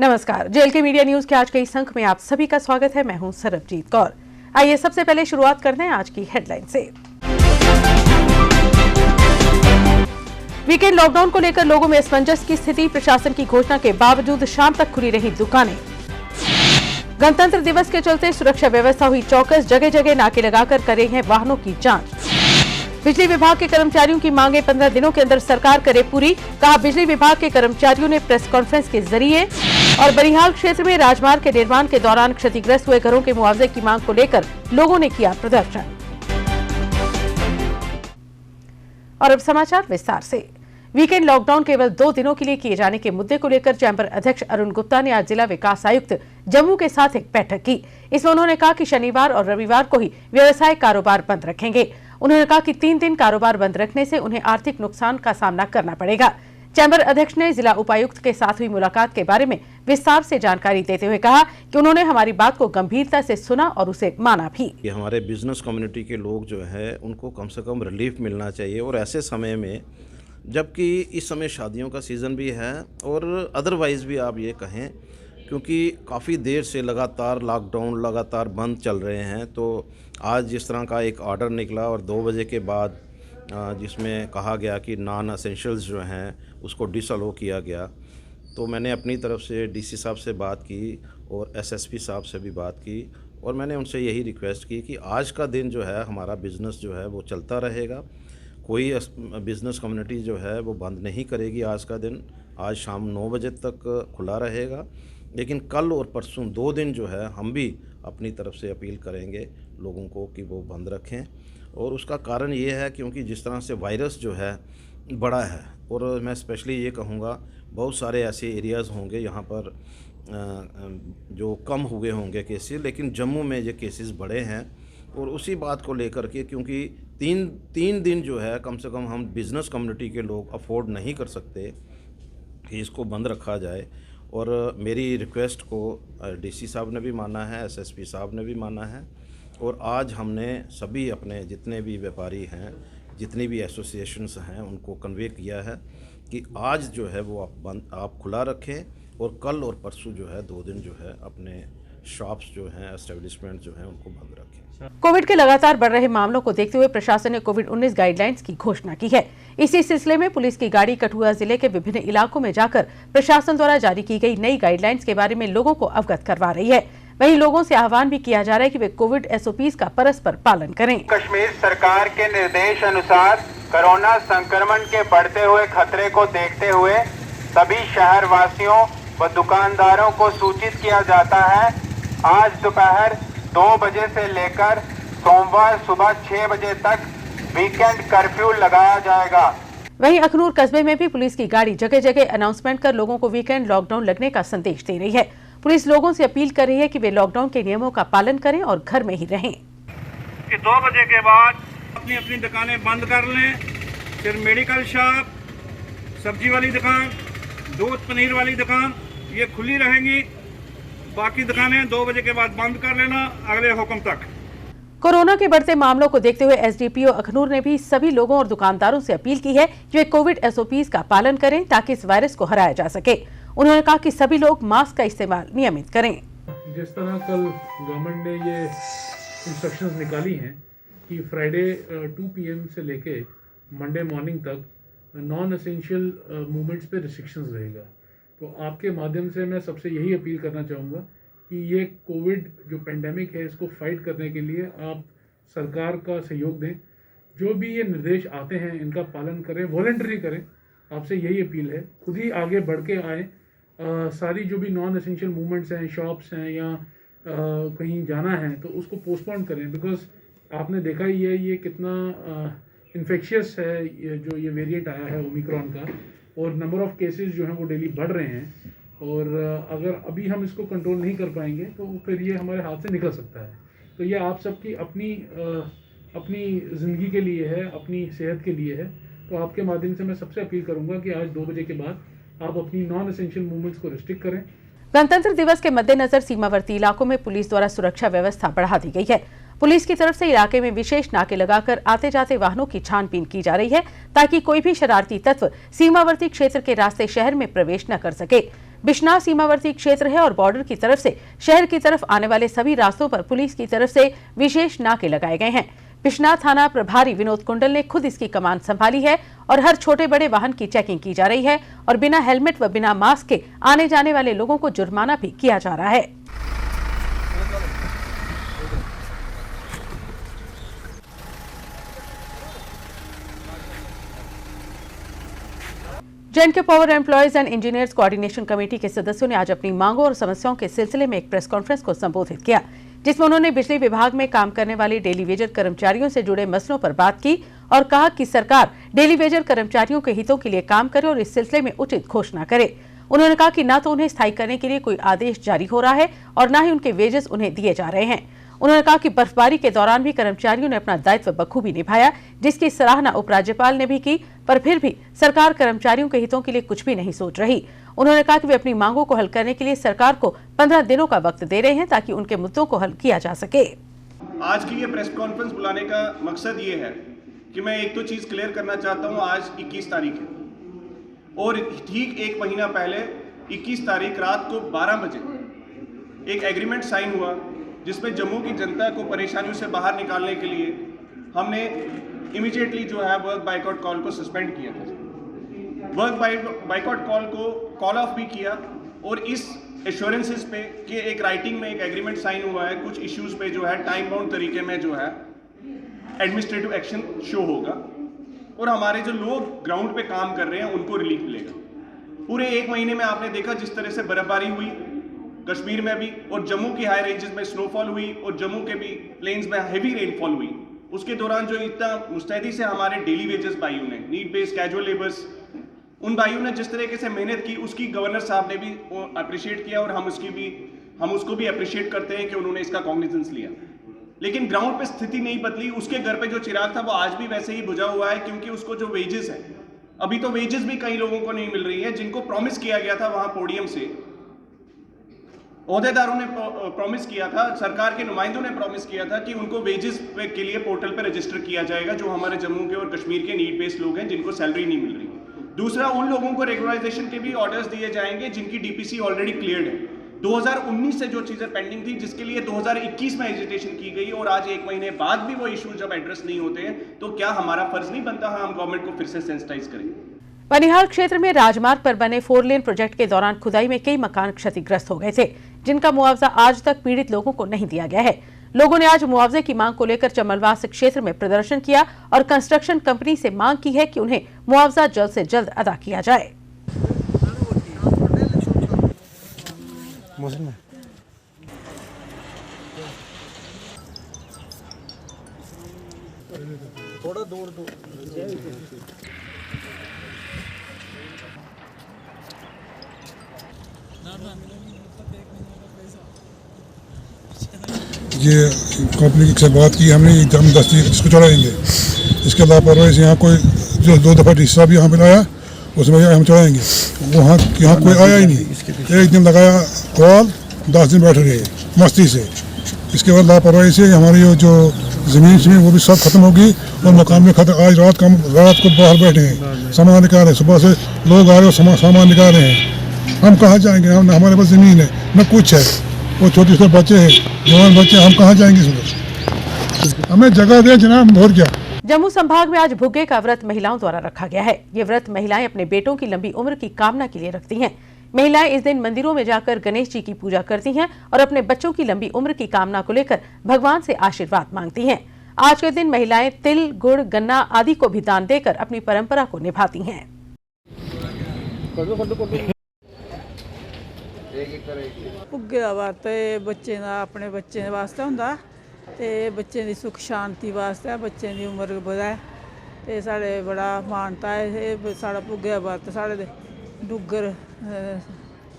नमस्कार, जेएलके media news के आज के इस अंक में आप सभी का स्वागत है। मैं हूं सरबजीत कौर। आइए सबसे पहले शुरुआत करते हैं आज की हेडलाइन से। वीकेंड लॉकडाउन को लेकर लोगों में असमंजस की स्थिति। प्रशासन की घोषणा के बावजूद शाम तक खुली रही दुकानें। गणतंत्र दिवस के चलते सुरक्षा व्यवस्था हुई चौकस। जगह जगह नाके लगाकर कर रही है वाहनों की जांच। बिजली विभाग के कर्मचारियों की मांगे 15 दिनों के अंदर सरकार करे पूरी। कहा बिजली विभाग के कर्मचारियों ने प्रेस कॉन्फ्रेंस के जरिए। और बनिहाल क्षेत्र में राजमार्ग के निर्माण के दौरान क्षतिग्रस्त हुए घरों के मुआवजे की मांग को लेकर लोगों ने किया प्रदर्शन। और अब समाचार विस्तार से। वीकेंड लॉकडाउन केवल 2 दिनों के लिए किए जाने के मुद्दे को लेकर चैंबर अध्यक्ष अरुण गुप्ता ने आज जिला विकास आयुक्त जम्मू के साथ एक बैठक की। इसमें उन्होंने कहा कि शनिवार और रविवार को ही व्यवसाय कारोबार बंद रखेंगे। उन्होंने कहा कि 3 दिन कारोबार बंद रखने से उन्हें आर्थिक नुकसान का सामना करना पड़ेगा। चैंबर अध्यक्ष ने जिला उपायुक्त के साथ हुई मुलाकात के बारे में विस्तार से जानकारी देते हुए कहा कि उन्होंने हमारी बात को गंभीरता से सुना और उसे माना भी। ये हमारे बिजनेस कम्युनिटी के लोग जो है उनको कम से कम रिलीफ मिलना चाहिए, और ऐसे समय में जबकि इस समय शादियों का सीज़न भी है और अदरवाइज़ भी आप ये कहें, क्योंकि काफ़ी देर से लगातार लॉकडाउन लगातार बंद चल रहे हैं। तो आज जिस तरह का एक ऑर्डर निकला और 2 बजे के बाद जिसमें कहा गया कि नॉन एसेंशियल्स जो हैं उसको डिसअलो किया गया, तो मैंने अपनी तरफ से डीसी साहब से बात की और एसएसपी साहब से भी बात की, और मैंने उनसे यही रिक्वेस्ट की कि आज का दिन जो है हमारा बिज़नेस जो है वो चलता रहेगा। कोई बिज़नेस कम्युनिटी जो है वो बंद नहीं करेगी। आज का दिन आज शाम 9 बजे तक खुला रहेगा, लेकिन कल और परसों 2 दिन जो है हम भी अपनी तरफ से अपील करेंगे लोगों को कि वो बंद रखें। और उसका कारण ये है क्योंकि जिस तरह से वायरस जो है बड़ा है, और मैं स्पेशली ये कहूँगा बहुत सारे ऐसे एरियाज़ होंगे यहाँ पर जो कम हुए होंगे केसेस, लेकिन जम्मू में ये केसेस बड़े हैं। और उसी बात को लेकर के क्योंकि तीन दिन जो है कम से कम हम बिज़नेस कम्युनिटी के लोग अफोर्ड नहीं कर सकते कि इसको बंद रखा जाए। और मेरी रिक्वेस्ट को डीसी साहब ने भी माना है, एसएसपी साहब ने भी माना है, और आज हमने सभी अपने जितने भी व्यापारी हैं, जितनी भी एसोसिएशंस हैं, उनको कन्वे किया है कि आज जो है वो आप खुला रखें, और कल और परसों जो है 2 दिन जो है अपने शॉप्स जो हैं, एस्टेब्लिशमेंट जो हैं, उनको बंद रखें। कोविड के लगातार बढ़ रहे मामलों को देखते हुए प्रशासन ने कोविड-19 गाइडलाइंस की घोषणा की है। इसी सिलसिले में पुलिस की गाड़ी कठुआ जिले के विभिन्न इलाकों में जाकर प्रशासन द्वारा जारी की गई नई गाइडलाइंस के बारे में लोगों को अवगत करवा रही है। वहीं लोगों से आह्वान भी किया जा रहा है कि वे कोविड SOPs का परस्पर पालन करें। कश्मीर सरकार के निर्देश अनुसार कोरोना संक्रमण के बढ़ते हुए खतरे को देखते हुए सभी शहर वासियों व दुकानदारों को सूचित किया जाता है। आज दोपहर 2 बजे से लेकर सोमवार सुबह 6 बजे तक वीकेंड कर्फ्यू लगाया जाएगा। वहीं अखनूर कस्बे में भी पुलिस की गाड़ी जगह जगह अनाउंसमेंट कर लोगों को वीकेंड लॉकडाउन लगने का संदेश दे रही है। पुलिस लोगों से अपील कर रही है कि वे लॉकडाउन के नियमों का पालन करें और घर में ही रहें। कि 2 बजे के बाद अपनी अपनी दुकानें बंद कर लें। फिर मेडिकल शॉप, सब्जी वाली दुकान, दूध पनीर वाली दुकान ये खुली रहेंगी। बाकी दुकानें 2 बजे के बाद बंद कर लेना अगले हुक्म तक। कोरोना के बढ़ते मामलों को देखते हुए SDPO अखनूर ने भी सभी लोगों और दुकानदारों से अपील की है कि वे कोविड SOPs का पालन करें ताकि इस वायरस को हराया जा सके। उन्होंने कहा कि सभी लोग मास्क का इस्तेमाल नियमित करें। जिस तरह कल गवर्नमेंट ने ये इंस्ट्रक्शंस निकाली हैं कि फ्राइडे 2 PM से लेके मंडे मॉर्निंग तक नॉन एसेंशियल मूवमेंट्स पे रिस्ट्रिक्शंस रहेगा, तो आपके माध्यम से मैं सबसे यही अपील करना चाहूँगा कि ये कोविड जो पेंडेमिक है इसको फाइट करने के लिए आप सरकार का सहयोग दें। जो भी ये निर्देश आते हैं इनका पालन करें, वॉलंटरी करें। आपसे यही अपील है, खुद ही आगे बढ़ के आएँ। सारी जो भी नॉन एसेंशियल मूवमेंट्स हैं, शॉप्स हैं या कहीं जाना है तो उसको पोस्टपोन करें, बिकॉज आपने देखा ही है ये कितना इन्फेक्शियस है, ये जो वेरिएंट आया है ओमिक्रॉन का, और नंबर ऑफ केसेस जो हैं वो डेली बढ़ रहे हैं। और अगर अभी हम इसको कंट्रोल नहीं कर पाएंगे तो फिर ये हमारे हाथ से निकल सकता है। तो ये आप सबकी अपनी ज़िंदगी के लिए है, अपनी सेहत के लिए है। तो आपके माध्यम से मैं सबसे अपील करूंगा कि आज 2 बजे के बाद आप अपनी नॉन एसेंशियल मूवमेंट्स को रिस्ट्रिक्ट करें। गणतंत्र दिवस के मद्देनजर सीमावर्ती इलाकों में पुलिस द्वारा सुरक्षा व्यवस्था बढ़ा दी गई है। पुलिस की तरफ से इलाके में विशेष नाके लगाकर आते जाते वाहनों की छानबीन की जा रही है ताकि कोई भी शरारती तत्व सीमावर्ती क्षेत्र के रास्ते शहर में प्रवेश न कर सके। बिश्नाह सीमावर्ती क्षेत्र है और बॉर्डर की तरफ से शहर की तरफ आने वाले सभी रास्तों पर पुलिस की तरफ से विशेष नाके लगाए गए हैं। बिश्नाह थाना प्रभारी विनोद कुंडल ने खुद इसकी कमान संभाली है और हर छोटे बड़े वाहन की चेकिंग की जा रही है और बिना हेलमेट व बिना मास्क के आने जाने वाले लोगों को जुर्माना भी किया जा रहा है। जे&के power employees and engineers coordination committee के सदस्यों ने आज अपनी मांगों और समस्याओं के सिलसिले में एक प्रेस कॉन्फ्रेंस को संबोधित किया, जिसमें उन्होंने बिजली विभाग में काम करने वाले डेली वेजर कर्मचारियों से जुड़े मसलों पर बात की और कहा कि सरकार डेली वेजर कर्मचारियों के हितों के लिए काम करे और इस सिलसिले में उचित घोषणा करे। उन्होंने कहा कि न तो उन्हें स्थायी करने के लिए कोई आदेश जारी हो रहा है और न ही उनके वेजेस उन्हें दिए जा रहे हैं। उन्होंने कहा कि बर्फबारी के दौरान भी कर्मचारियों ने अपना दायित्व बखूबी निभाया, जिसकी सराहना उपराज्यपाल ने भी की, पर फिर भी सरकार कर्मचारियों के हितों के लिए कुछ भी नहीं सोच रही। उन्होंने कहा कि वे अपनी मांगों को हल करने के लिए सरकार को 15 दिनों का वक्त दे रहे हैं ताकि उनके मुद्दों को हल किया जा सके। आज की ये प्रेस कॉन्फ्रेंस बुलाने का मकसद ये है कि मैं एक तो चीज़ क्लियर करना चाहता हूँ। आज 21 तारीख है और ठीक एक महीना पहले 21 तारीख रात को 12 बजे एक एग्रीमेंट साइन हुआ जिसमें जम्मू की जनता को परेशानियों से बाहर निकालने के लिए हमने इमीडिएटली जो है वर्क बाइकआउट कॉल को सस्पेंड किया था। वर्क बाइकआउट कॉल को कॉल ऑफ भी किया और इस एश्योरेंसेस पे कि एक राइटिंग में एक एग्रीमेंट साइन हुआ है, कुछ इश्यूज पे जो है टाइम बाउंड तरीके में जो है एडमिनिस्ट्रेटिव एक्शन शो होगा और हमारे जो लोग ग्राउंड पे काम कर रहे हैं उनको रिलीफ मिलेगा। पूरे एक महीने में आपने देखा जिस तरह से बर्फबारी हुई कश्मीर में भी और जम्मू की हाई रेंजेस में स्नोफॉल हुई और जम्मू के भी प्लेन्स में हेवी रेनफॉल हुई। उसके दौरान जो इतना मुस्तैदी से हमारे डेली वेजेस भाइयों ने, नीड बेस्ड कैजुअल लेबर्स, उन भाइयों ने जिस तरीके से मेहनत की उसकी गवर्नर साहब ने भी अप्रिशिएट किया और हम उसको भी अप्रिशिएट करते हैं कि उन्होंने इसका कॉग्निजेंस लिया। लेकिन ग्राउंड पे स्थिति नहीं बदली। उसके घर पे जो चिराग था वो आज भी वैसे ही बुझा हुआ है क्योंकि उसको जो वेजेस है, अभी तो वेजेस भी कई लोगों को नहीं मिल रही है जिनको प्रॉमिस किया गया था वहां पोडियम से, ओहदेदारों ने प्रॉमिस किया था, सरकार के नुमाइंदों ने प्रॉमिस किया था कि उनको वेजेस के लिए पोर्टल पर रजिस्टर किया जाएगा जो हमारे जम्मू के और कश्मीर के नीड बेस्ड लोग हैं जिनको सैलरी नहीं मिल रही। दूसरा, उन लोगों को रेगुलराइजेशन के भी ऑर्डर्स दिए जाएंगे जिनकी डीपीसी ऑलरेडी क्लियर्ड है। 2019 से जो चीजें पेंडिंग थी जिसके लिए 2021 में एजिटेशन की गई और आज एक महीने बाद भी वो इशू जब एड्रेस नहीं होते हैं तो क्या हमारा फर्ज नहीं बनता है हम गवर्नमेंट को फिर से सेंसिटाइज करें। बनिहाल क्षेत्र में राजमार्ग पर बने 4 लेन प्रोजेक्ट के दौरान खुदाई में कई मकान क्षतिग्रस्त हो गए थे, जिनका मुआवजा आज तक पीड़ित लोगों को नहीं दिया गया है। लोगों ने आज मुआवजे की मांग को लेकर चमलवास क्षेत्र में प्रदर्शन किया और कंस्ट्रक्शन कंपनी से मांग की है कि उन्हें मुआवजा जल्द से जल्द अदा किया जाए। थोड़ा दूर ये कंपनी से बात की हमने, हम 10 तारीख इसको चढ़ाएंगे। इसके लापरवाही से यहाँ कोई जो 2 दफ़ा हिस्सा भी यहाँ पे लाया उसमें हम चढ़ाएंगे, वहाँ यहाँ कोई आया ही नहीं। एक दिन लगाया कॉल, 10 दिन बैठ रहे मस्ती से। इसके बाद लापरवाही से हमारी जो ज़मीन वो भी सब खत्म होगी और मकान में खत्म। आज रात को बाहर बैठे हैं, सामान निकाल रहे हैं, सुबह से लोग आ रहे हैं सामान निकाल रहे हैं। हम कहाँ जाएंगे? हम हमारे पास ज़मीन है न कुछ है, वो छोटे छोटे बच्चे हैं, जवान बच्चे, हम कहाँ जाएंगे? सुबह हमें जगह दे जनाब, और क्या। जम्मू संभाग में आज भुग्गे का व्रत महिलाओं द्वारा रखा गया है। ये व्रत महिलाएं अपने बेटों की लंबी उम्र की कामना के लिए रखती हैं। महिलाएं इस दिन मंदिरों में जाकर गणेश जी की पूजा करती हैं और अपने बच्चों की लंबी उम्र की कामना को लेकर भगवान से आशीर्वाद मांगती हैं। आज के दिन महिलाएं तिल, गुड़, गन्ना आदि को भी दान देकर अपनी परंपरा को निभाती हैं। भुग्गे दा व्रत बच्चे दा अपने बच्चे वास्ते हुंदा ते बच्चे दी सुख शांति वास्ते, बच्चे दी उम्र बधै ते साढ़े बड़ा मानता है। साढ़ा भुग्गे दा व्रत साढ़े डुग्गर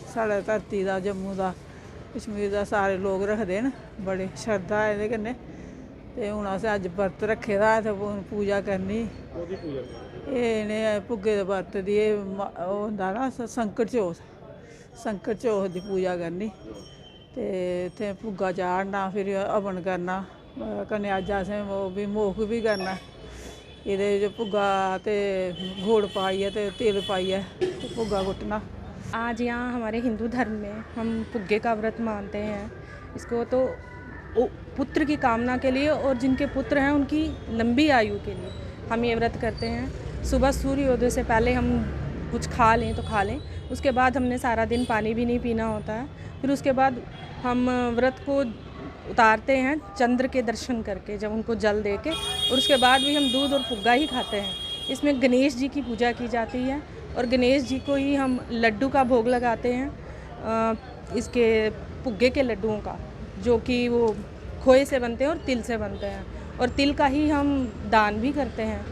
साढ़े धरती दा, जम्मू दा, कश्मीर दा सारे लोग रखदे न, बड़े श्रद्धा है एह्दे कन्नै। ते हून असें अज्ज व्रत रक्खे दा ते पूजा करनी। एह् इ'नें भुग्गे दे व्रत दी ओह् होंदा ना संकट चौथ दी पूजा करनी ते इत्थें भुग्गा चाढ़ना, फिर हवन करना, कन्याजा से वो भी मोख भी करना, ये जो भुग्गा ते गुड़ पाइए ते तेल पाइए भुग्गा कुटना। आज यहाँ हमारे हिंदू धर्म में हम भुग्गे का व्रत मानते हैं। इसको तो पुत्र की कामना के लिए और जिनके पुत्र हैं उनकी लंबी आयु के लिए हम ये व्रत करते हैं। सुबह सूर्योदय से पहले हम कुछ खा लें तो खा लें, उसके बाद हमने सारा दिन पानी भी नहीं पीना होता है। फिर उसके बाद हम व्रत को उतारते हैं चंद्र के दर्शन करके, जब उनको जल दे के, और उसके बाद भी हम दूध और भुग्गा ही खाते हैं। इसमें गणेश जी की पूजा की जाती है और गणेश जी को ही हम लड्डू का भोग लगाते हैं, इसके भुग्गे के लड्डुओं का, जो कि वो खोए से बनते हैं और तिल से बनते हैं, और तिल का ही हम दान भी करते हैं।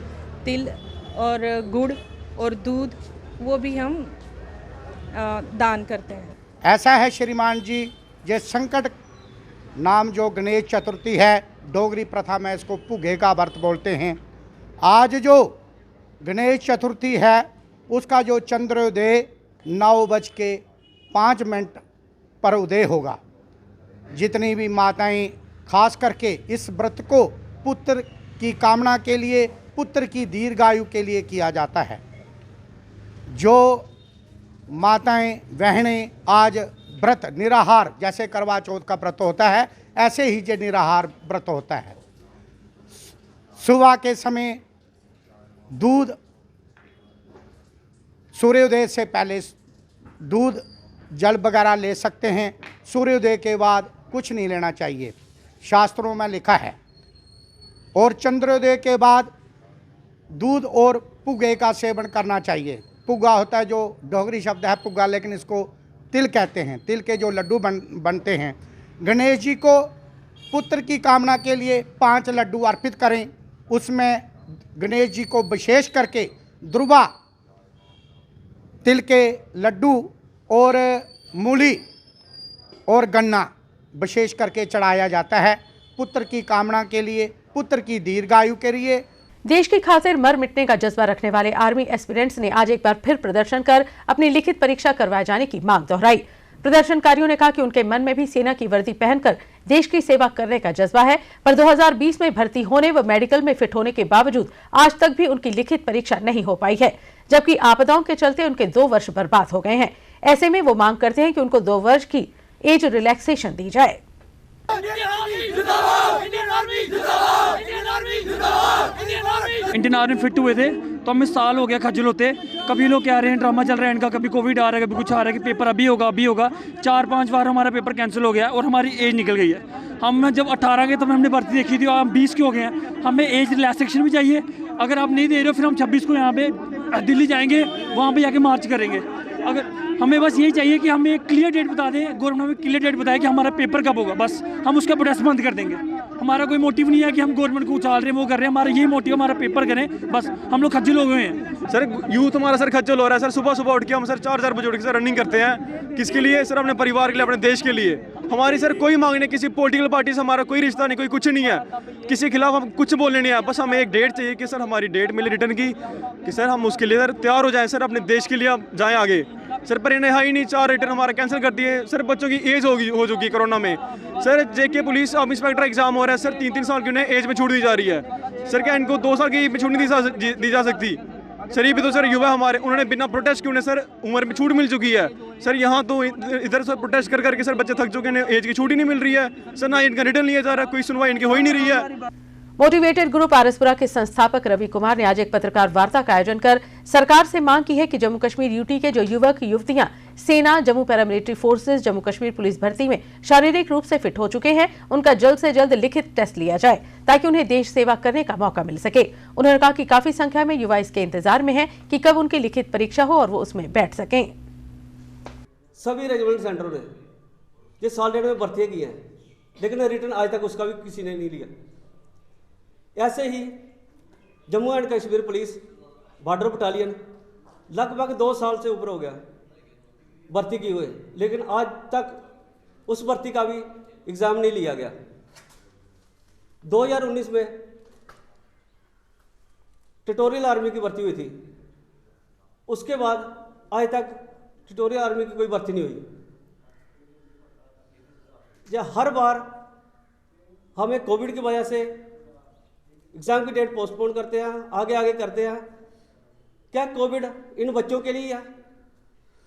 तिल और गुड़ और दूध वो भी हम दान करते हैं। ऐसा है श्रीमान जी, ये संकट नाम जो गणेश चतुर्थी है, डोगरी प्रथा में इसको भुग्गे का व्रत बोलते हैं। आज जो गणेश चतुर्थी है उसका जो चंद्रोदय 9:05 पर उदय होगा। जितनी भी माताएं खास करके इस व्रत को पुत्र की कामना के लिए, पुत्र की दीर्घायु के लिए किया जाता है। जो माताएं बहनें आज व्रत निराहार, जैसे करवा चौथ का व्रत होता है ऐसे ही ये निराहार व्रत होता है। सुबह के समय दूध, सूर्योदय से पहले दूध जल वगैरह ले सकते हैं, सूर्योदय के बाद कुछ नहीं लेना चाहिए, शास्त्रों में लिखा है। और चंद्रोदय के बाद दूध और भुग्गे का सेवन करना चाहिए। भुग्गा होता है, जो डोगरी शब्द है भुग्गा, लेकिन इसको तिल कहते हैं। तिल के जो लड्डू बनते हैं। गणेश जी को पुत्र की कामना के लिए 5 लड्डू अर्पित करें। उसमें गणेश जी को विशेष करके ध्रुवा तिल के लड्डू और मूली और गन्ना विशेष करके चढ़ाया जाता है, पुत्र की कामना के लिए, पुत्र की दीर्घायु के लिए। देश की खातिर मर मिटने का जज्बा रखने वाले आर्मी एस्पिरेंट्स ने आज एक बार फिर प्रदर्शन कर अपनी लिखित परीक्षा करवाए जाने की मांग दोहराई। प्रदर्शनकारियों ने कहा कि उनके मन में भी सेना की वर्दी पहनकर देश की सेवा करने का जज्बा है, पर 2020 में भर्ती होने व मेडिकल में फिट होने के बावजूद आज तक भी उनकी लिखित परीक्षा नहीं हो पाई है, जबकि आपदाओं के चलते उनके 2 वर्ष बर्बाद हो गए हैं। ऐसे में वो मांग करते हैं कि उनको 2 वर्ष की एज रिलैक्सेशन दी जाए। इंडियन आर्मी फिट हुए थे तो हमें साल हो गया खज्जल होते। कभी लोग कह रहे हैं ड्रामा चल रहा है इनका, कभी कोविड आ रहा है, कभी कुछ आ रहा है कि पेपर अभी होगा। 4-5 बार हमारा पेपर कैंसिल हो गया और हमारी एज निकल गई है। हम जब 18 के तब हमने भर्ती देखी थी और हम 20 के हो गए हैं। हमें एज रिलैक्सेशन भी चाहिए। अगर आप नहीं दे रहे हो फिर हम 26 को यहाँ पे दिल्ली जाएंगे, वहाँ पे जाके मार्च करेंगे। अगर हमें बस यही चाहिए कि हमें एक क्लियर डेट बता दें, गवर्नमेंट हमें क्लियर डेट बताए कि हमारा पेपर कब होगा, बस हम उसका प्रोटेस्ट बंद कर देंगे। हमारा कोई मोटिव नहीं है कि हम गवर्नमेंट को उछाल रहे हैं, वो कर रहे हैं। हमारा यही मोटिव, हमारा पेपर करें, बस। हम लोग खज्जल हो गए हैं सर, यूथ हमारा सर खज्जल हो रहा है सर। सुबह उठ के हम सर 4-4 बजे उठ के सर रनिंग करते हैं। किसके लिए सर? अपने परिवार के लिए, अपने देश के लिए। हमारी सर कोई मांग नहीं, किसी पॉलिटिकल पार्टी से हमारा कोई रिश्ता नहीं, कोई कुछ नहीं है, किसी के खिलाफ हम कुछ बोलने नहीं है। बस हमें एक डेट चाहिए कि सर हमारी डेट मिले रिटर्न की, कि सर हम उसके लिए सर तैयार हो जाएं, सर अपने देश के लिए हम जाएं आगे। सर पर इन्हें है ही नहीं, 4 रिटर्न हमारा कैंसिल कर दिए। सर बच्चों की एज हो चुकी है कोरोना में। सर जेके पुलिस अब इंस्पेक्टर एग्जाम हो रहा है सर, 3-3 साल की उन्हें एज में छूट दी जा रही है। सर क्या इनको 2 साल की छूट नहीं दी जा सकती? सर ये भी तो सर युवा हमारे, उन्होंने बिना प्रोटेस्ट के उन्हें सर उम्र में छूट मिल चुकी है। सर यहाँ तो इधर सर प्रोटेस्ट कर करके सर बच्चे थक चुके हैं, एज की छूट ही नहीं मिल रही है। सर ना इनका रिटर्न लिया जा रहा है, कोई सुनवाई इनकी हो ही नहीं रही है। मोटिवेटेड ग्रुप आरएसपुरा के संस्थापक रवि कुमार ने आज एक पत्रकार वार्ता का आयोजन कर सरकार से मांग की है कि जम्मू कश्मीर यूटी के जो युवक युवतियां सेना, Jammu paramilitary forces, Jammu Kashmir police भर्ती में शारीरिक रूप से फिट हो चुके हैं, उनका जल्द से जल्द लिखित टेस्ट लिया जाए ताकि उन्हें देश सेवा करने का मौका मिल सके। उन्होंने कहा कि काफी संख्या में युवा इसके इंतजार में हैं कि कब उनकी लिखित परीक्षा हो और वो उसमें बैठ सकें। सभी रेजिमेंट सेंटरों ने ये साल 1.5 में भर्तियां की हैं, लेकिन रिटर्न आज तक उसका भी किसी ने नहीं लिया। ऐसे ही Jammu and Kashmir police border battalion लगभग 2 साल से ऊपर हो गया भर्ती की हुए, लेकिन आज तक उस भर्ती का भी एग्ज़ाम नहीं लिया गया। 2019 में ट्यूटोरियल आर्मी की भर्ती हुई थी, उसके बाद आज तक ट्यूटोरियल आर्मी की कोई भर्ती नहीं हुई। या हर बार हमें कोविड की वजह से एग्ज़ाम की डेट पोस्टपोन करते हैं, आगे करते हैं। क्या कोविड इन बच्चों के लिए है?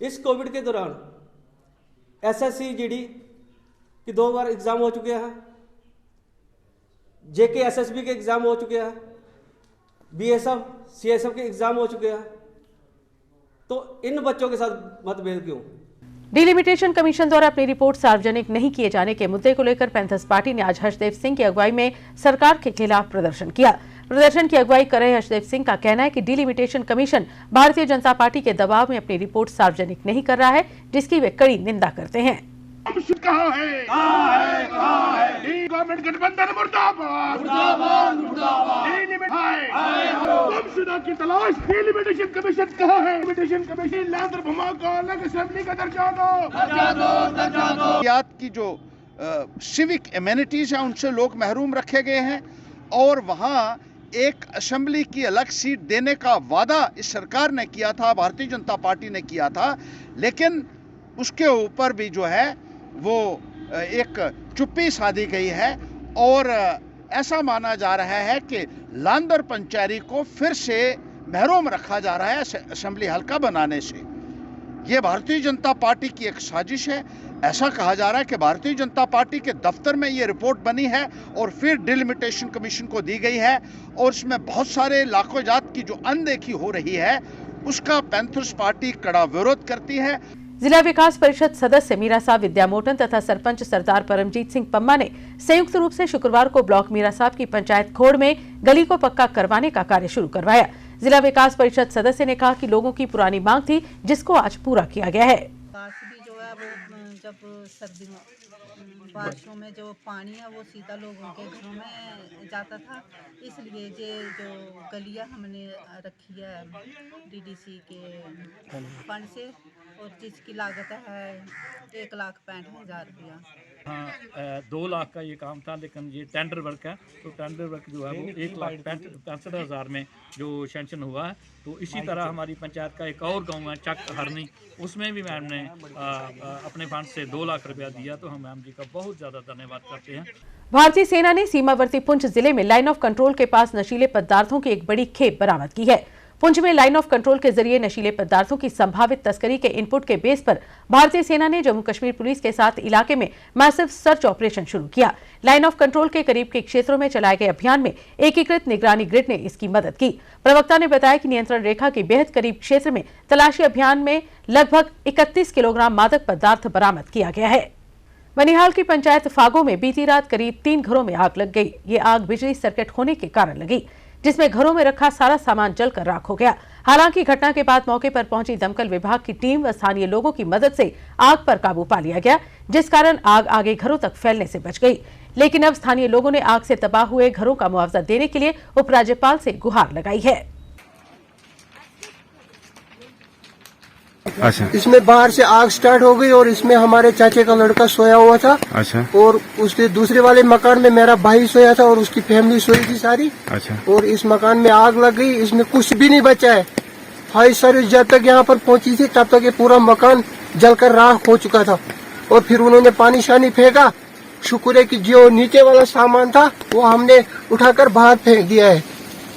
इस कोविड के दौरान SSC GD की 2 बार एग्ज़ाम हो चुके हैं, JK SSB के एग्ज़ाम हो चुके हैं, BSF CSF के एग्ज़ाम हो चुके हैं। तो इन बच्चों के साथ मतभेद क्यों? डिलिमिटेशन कमीशन द्वारा अपनी रिपोर्ट सार्वजनिक नहीं किए जाने के मुद्दे को लेकर पैंथर्स पार्टी ने आज हर्षदेव सिंह की अगुवाई में सरकार के खिलाफ प्रदर्शन किया। प्रदर्शन की अगुवाई कर रहे हर्षदेव सिंह का कहना है कि delimitation commission Bharatiya Janata party के दबाव में अपनी रिपोर्ट सार्वजनिक नहीं कर रहा है, जिसकी वे कड़ी निंदा करते हैं। कहाँ है? गवर्नमेंट गठबंधन मुर्दाबाद, मुर्दाबाद, मुर्दाबाद। गुमशुदा की तलाश, डिलिमिटेशन कमीशन कहाँ है? डिलिमिटेशन कमीशन लांदर भमा को अलग असेंबली का दर्जा दो। की जो सिविक एमेनिटीज हैं उनसे लोग महरूम रखे गए हैं और वहाँ एक असेंबली की अलग सीट देने का वादा इस सरकार ने किया था, भारतीय जनता पार्टी ने किया था, लेकिन उसके ऊपर भी जो है वो एक चुप्पी साधी गई है और ऐसा माना जा रहा है कि लांदर पंचायरी को फिर से महरूम रखा जा रहा है असेंबली हल्का बनाने से। ये भारतीय जनता पार्टी की एक साजिश है। ऐसा कहा जा रहा है कि भारतीय जनता पार्टी के दफ्तर में ये रिपोर्ट बनी है और फिर डिलिमिटेशन कमीशन को दी गई है और इसमें बहुत सारे लाखों जात की जो अनदेखी हो रही है उसका पैंथर्स पार्टी कड़ा विरोध करती है। जिला विकास परिषद सदस्य मीरा साहब विद्या मोटन तथा सरपंच सरदार परमजीत सिंह पम्मा ने संयुक्त रूप से शुक्रवार को ब्लॉक मीरा साहब की पंचायत खोड़ में गली को पक्का करवाने का कार्य शुरू करवाया। जिला विकास परिषद सदस्य ने कहा कि लोगों की पुरानी मांग थी, जिसको आज पूरा किया गया है। जो है वो जब सर्दियों बारिशों में जो पानी है वो सीधा लोगों के घरों में जाता था, इसलिए ये जो गलियां हमने रखी है DDC के फंड से और जिसकी लागत है 1,65,000 रुपया। हाँ, 2 लाख का ये काम था, लेकिन ये टेंडर वर्क है, तो टेंडर वर्क जो है वो 1,65,000 में जो सैंक्शन हुआ है। तो इसी तरह हमारी पंचायत का एक और गांव है चक हरनी, उसमें भी मैम ने अपने फंड से 2 लाख रुपया दिया। तो हम मैम जी का बहुत ज़्यादा धन्यवाद करते हैं। भारतीय सेना ने सीमावर्ती पुंछ जिले में लाइन ऑफ कंट्रोल के पास नशीले पदार्थों की एक बड़ी खेप बरामद की है। पुंछ में लाइन ऑफ कंट्रोल के जरिए नशीले पदार्थों की संभावित तस्करी के इनपुट के बेस पर भारतीय सेना ने जम्मू कश्मीर पुलिस के साथ इलाके में मैसिव सर्च ऑपरेशन शुरू किया। लाइन ऑफ कंट्रोल के करीब के क्षेत्रों में चलाए गए अभियान में एकीकृत निगरानी ग्रिड ने इसकी मदद की। प्रवक्ता ने बताया कि नियंत्रण रेखा के बेहद करीब क्षेत्र में तलाशी अभियान में लगभग 31 किलोग्राम मादक पदार्थ बरामद किया गया है। बनिहाल की पंचायत फागो में बीती रात करीब 3 घरों में आग लग गई। ये आग बिजली सर्किट होने के कारण लगी, जिसमें घरों में रखा सारा सामान जलकर राख हो गया। हालांकि घटना के बाद मौके पर पहुंची दमकल विभाग की टीम व स्थानीय लोगों की मदद से आग पर काबू पा लिया गया, जिस कारण आग आगे घरों तक फैलने से बच गई। लेकिन अब स्थानीय लोगों ने आग से तबाह हुए घरों का मुआवजा देने के लिए उपराज्यपाल से गुहार लगाई है। अच्छा। इसमें बाहर से आग स्टार्ट हो गई और इसमें हमारे चाचे का लड़का सोया हुआ था। अच्छा। और उसके दूसरे वाले मकान में मेरा भाई सोया था और उसकी फैमिली सोई थी सारी। अच्छा। और इस मकान में आग लग गई, इसमें कुछ भी नहीं बचा है। फायर सर्विस जब तक यहाँ पर पहुँची थी तब तक ये पूरा मकान जलकर राख हो चुका था और फिर उन्होंने पानी शानी फेंका। शुक्र है कि जो नीचे वाला सामान था वो हमने उठाकर बाहर फेंक दिया है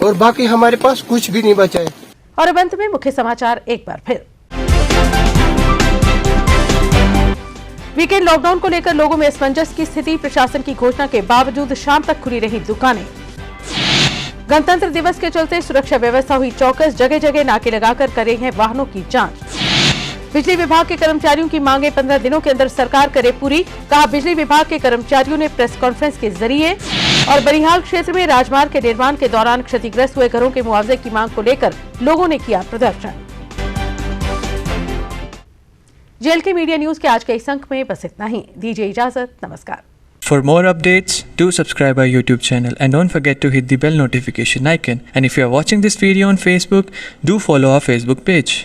और बाकी हमारे पास कुछ भी नहीं बचा है। और अब अंत में मुख्य समाचार एक बार फिर। वीकेंड लॉकडाउन को लेकर लोगों में असमंजस की स्थिति। प्रशासन की घोषणा के बावजूद शाम तक खुली रही दुकानें। गणतंत्र दिवस के चलते सुरक्षा व्यवस्था हुई चौकस, जगह जगह नाके लगाकर कर रही है वाहनों की जांच। बिजली विभाग के कर्मचारियों की मांगे 15 दिनों के अंदर सरकार करे पूरी, कहा बिजली विभाग के कर्मचारियों ने प्रेस कॉन्फ्रेंस के जरिए। और बनिहाल क्षेत्र में राजमार्ग के निर्माण के दौरान क्षतिग्रस्त हुए घरों के मुआवजे की मांग को लेकर लोगों ने किया प्रदर्शन। JLK मीडिया न्यूज के आज के इस अंक में बस इतना ही। दीजिए इजाजत, नमस्कार। For more updates, do subscribe our YouTube channel and don't forget to hit the bell notification icon. And if you are watching this video on Facebook, do follow our Facebook page.